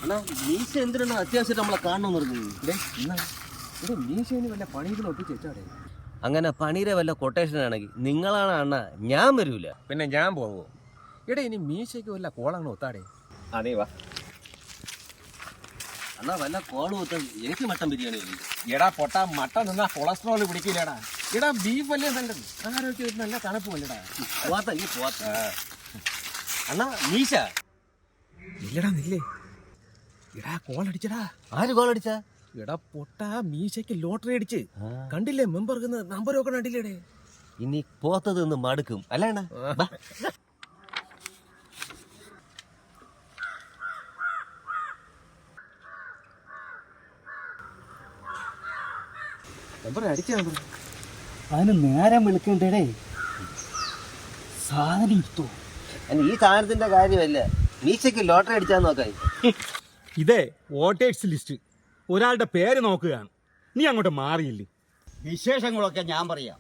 അണ്ണാ മീശ എന്തിനാണ് അത്യാവശ്യം നമ്മളെ കാണണമെന്ന് പറഞ്ഞു? മീശേന് വല്ല പണിയിൽ ഒപ്പിച്ച് വെച്ചാടെ. അങ്ങനെ പണിയുടെ വല്ല കൊട്ടേഷൻ ആണെങ്കിൽ നിങ്ങളാണ് അണ്ണ, ഞാൻ വരൂല. പിന്നെ ഞാൻ പോവോ? എടാ ഇനി മീശയ്ക്ക് വല്ല കോളാണ് ഒത്താടെ. അതേ വാ അണ്ണാ, വല്ല കോള് ഒത്താൻ എനിക്ക് മട്ടൻ ബിരിയാണി വരും. എടാ പൊട്ട, മട്ടൻ നിന്നാ കൊളസ്ട്രോൾ പിടിക്കില്ലടാ. എടാ ബീഫ് അല്ലേ നല്ലത്, ആരോഗ്യം നല്ല തണുപ്പ് അല്ലടാ. പോവാത്ത ഈ പോവാത്ത അണ്ണാ മീശ ഇല്ലടാ നില്ലേ. എടാ കോൾ അടിച്ചടാ. ആര് കോൾ അടിച്ചാ? എടാ പൊട്ട, മീശയ്ക്ക് ലോട്ടറി അടിച്ച് കണ്ടില്ലേ? മെമ്പർക്ക് നമ്പരൊക്കെ കണ്ടില്ലേടേ. ഇനി പോത്തത് നിന്ന് മടുക്കും അല്ലേ അണ്ണാ? നമ്പർ അടിച്ചാ അതിന് നേരം വിളിക്കണ്ടേ? സാധനം എടുത്തു. ഈ സാധനത്തിന്റെ കാര്യമല്ല, മീശയ്ക്ക് ലോട്ടറി അടിച്ചാന്ന് നോക്കായി. ഇതേ വോട്ടേഴ്സ് ലിസ്റ്റ്, ഒരാളുടെ പേര് നോക്കുകയാണ്. നീ അങ്ങോട്ട് മാറിയില്ലേ? വിശേഷങ്ങളൊക്കെ ഞാൻ പറയാം.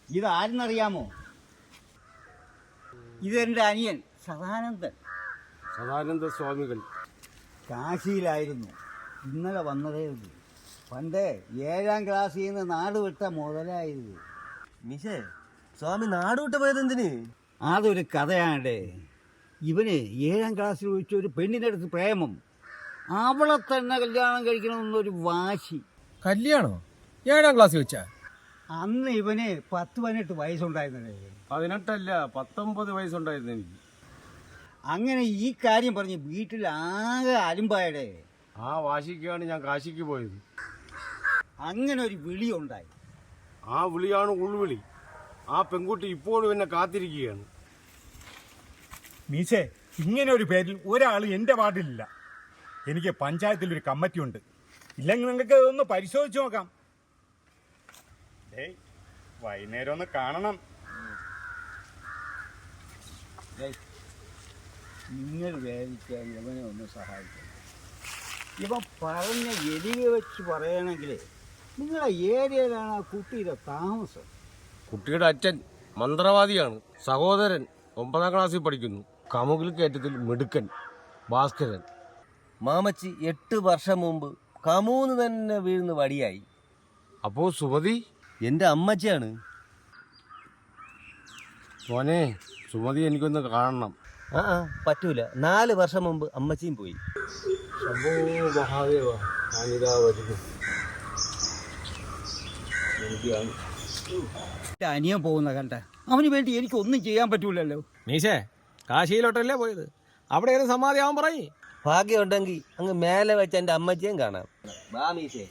ഇതാരെന്നറിയാമോ? ഇതെൻ്റെ അനിയൻ സദാനന്ദൻ. സദാനന്ദ സ്വാമികൾ കാശിയിലായിരുന്നു, ഇന്നലെ വന്നതേ ഉള്ളൂ. പണ്ട് 7ാം ക്ലാസ്സിൽ നിന്ന് നാട് വിട്ട മുതലായത്. മീശേ, സ്വാമി നാട് വിട്ട് പോയത് എന്തിന്? അതൊരു കഥയാണേ. ഇവന് 7ാം ക്ലാസ്സിൽ വെച്ച ഒരു പെണ്ണിൻ്റെ അടുത്ത് പ്രേമം, അവളെ തന്നെ കല്യാണം കഴിക്കണമെന്നൊരു വാശി. കല്യാണോ? 7ാം ക്ലാസ്സിൽ വെച്ചാ? അന്ന് ഇവന് 10-18 വയസ്സുണ്ടായിരുന്നേ. 18 അല്ല 19 വയസ്സുണ്ടായിരുന്നു എനിക്ക്. അങ്ങനെ ഈ കാര്യം പറഞ്ഞ് വീട്ടിൽ ആകെ അലുമ്പായടേ. ആ വാശിക്കാണ് ഞാൻ കാശിക്ക് പോയത്. അങ്ങനെ ഒരു വിളിയുണ്ടായി. ആ വിളിയാണ് ഉൾവിളി. ആ പെൺകുട്ടി ഇപ്പോഴും എന്നെ കാത്തിരിക്കുകയാണ്. മീശേ, ഇങ്ങനെ ഒരു പേരിൽ ഒരാൾ എൻ്റെ വാർഡിലില്ല. എനിക്ക് പഞ്ചായത്തിലൊരു കമ്മിറ്റി ഉണ്ട്. ഇല്ലെങ്കിൽ നിങ്ങൾക്ക് ഒന്ന് പരിശോധിച്ച് നോക്കാം. വൈകുന്നേരം ഒന്ന് കാണണം. നിങ്ങൾ വേദിക്കാൻ ഇവനെ ഒന്ന് സഹായിക്കണം. ഇവൻ പറഞ്ഞ എലിക വെച്ച് പറയണമെങ്കിൽ നിങ്ങളെ ഏരിയയിലാണ് ആ കുട്ടിയുടെ താമസം. കുട്ടിയുടെ അച്ഛൻ മന്ത്രവാദിയാണ്. സഹോദരൻ 9ാം ക്ലാസ്സിൽ പഠിക്കുന്നു. കമുകിൽ കയറ്റത്തിൽ മിടുക്കൻ ഭാസ്കരൻ. മാമച്ചി 8 വർഷം മുമ്പ് കമൂന്ന് തന്നെ വീഴുന്ന വടിയായി. അപ്പോ സുമതി എൻ്റെ അമ്മച്ചിയാണ്. മോനെ, സുമതി എനിക്കൊന്ന് കാണണം. പറ്റൂല. 4 വർഷം മുമ്പ് അമ്മച്ചിയും പോയി. ശംഭോ മഹാദേവ, ഞാനിതാ വരുന്നു. അനിയൻ പോകുന്ന കണ്ട അവന് വേണ്ടി എനിക്കൊന്നും ചെയ്യാൻ പറ്റൂലല്ലോ. മീശേ, കാശിയിലോട്ടല്ലേ പോയത്? അവിടെ സമാധി ആവാൻ പറയും. ഭാഗ്യം ഉണ്ടെങ്കിൽ അങ്ങ് മേലെ വെച്ച് എൻ്റെ അമ്മച്ചിയും കാണാം. വാ മീശേ.